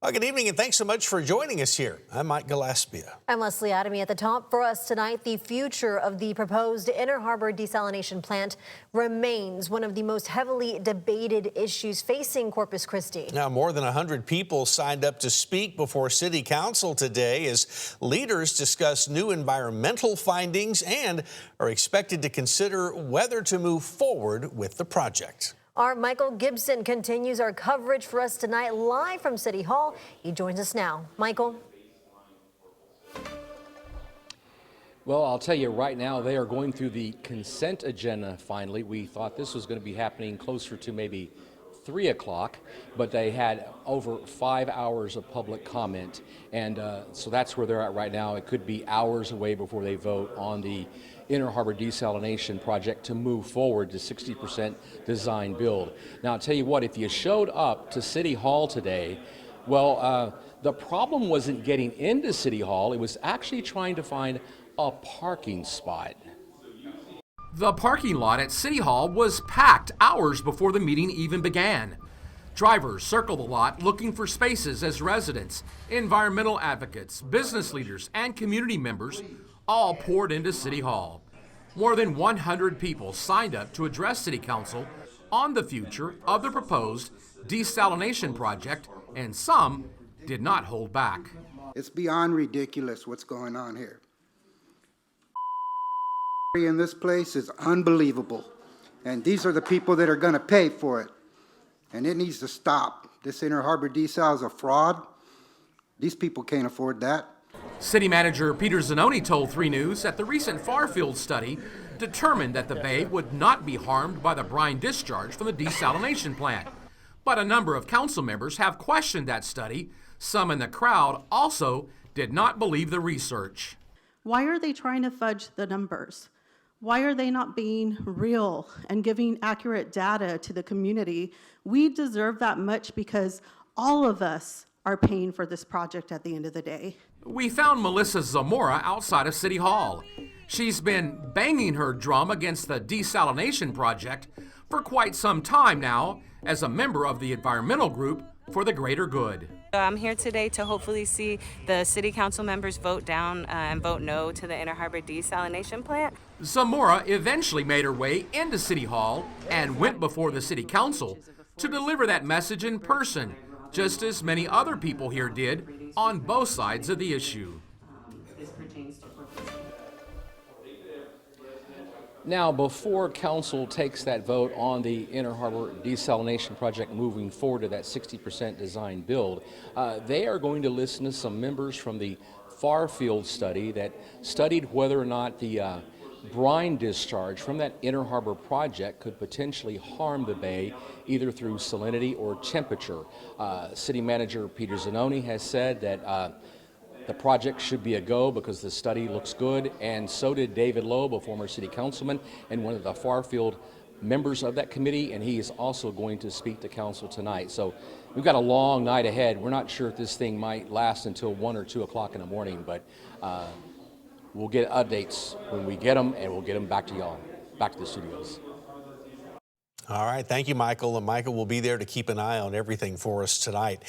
Well, good evening and thanks so much for joining us here. I'm Mike Gillespie. I'm Leslie Adamy. At the top for us tonight, the future of the proposed Inner Harbor desalination plant remains one of the most heavily debated issues facing Corpus Christi. Now, more than 100 people signed up to speak before City Council today as leaders discuss new environmental findings and are expected to consider whether to move forward with the project. Our Michael Gibson continues our coverage for us tonight live from City Hall. He joins us now. Michael. Well, I'll tell you right now, they are going through the consent agenda finally. We thought this was going to be happening closer to maybe 3 o'clock, but they had over 5 hours of public comment. And so that's where they're at right now. It could be hours away before they vote on the Inner Harbor desalination project to move forward to 60% design build. Now, I'll tell you what, if you showed up to City Hall today, well, the problem wasn't getting into City Hall. It was actually trying to find a parking spot. The parking lot at City Hall was packed hours before the meeting even began. Drivers circled the lot looking for spaces as residents, environmental advocates, business leaders, and community members all poured into City Hall. More than 100 people signed up to address City Council on the future of the proposed desalination project, and some did not hold back. It's beyond ridiculous what's going on here. In this place is unbelievable, and these are the people that are going to pay for it, and it needs to stop. This Inner Harbor desal is a fraud. These people can't afford that. City Manager Peter Zanoni told 3 News that the recent Farfield study determined that the bay would not be harmed by the brine discharge from the desalination plant. But a number of council members have questioned that study. Some in the crowd also did not believe the research. Why are they trying to fudge the numbers? Why are they not being real and giving accurate data to the community? We deserve that much because all of us are paying for this project at the end of the day. We found Melissa Zamora outside of City Hall. She's been banging her drum against the desalination project for quite some time now as a member of the environmental group for the greater good. I'm here today to hopefully see the city council members vote down and vote no to the Inner Harbor desalination plant. Zamora eventually made her way into City Hall and went before the city council to deliver that message in person, just as many other people here did on both sides of the issue. Now, before council takes that vote on the Inner Harbor desalination project moving forward to that 60% design build, they are going to listen to some members from the Farfield study that studied whether or not the brine discharge from that Inner Harbor project could potentially harm the bay either through salinity or temperature. City Manager Peter Zanoni has said that the project should be a go because the study looks good, and so did David Loeb, a former city councilman and one of the Farfield members of that committee, and he is also going to speak to council tonight. So we've got a long night ahead. We're not sure if this thing might last until 1 or 2 o'clock in the morning, but we'll get updates when we get them, and we'll get them back to y'all, back to the studios. All right, thank you, Michael. And Michael will be there to keep an eye on everything for us tonight.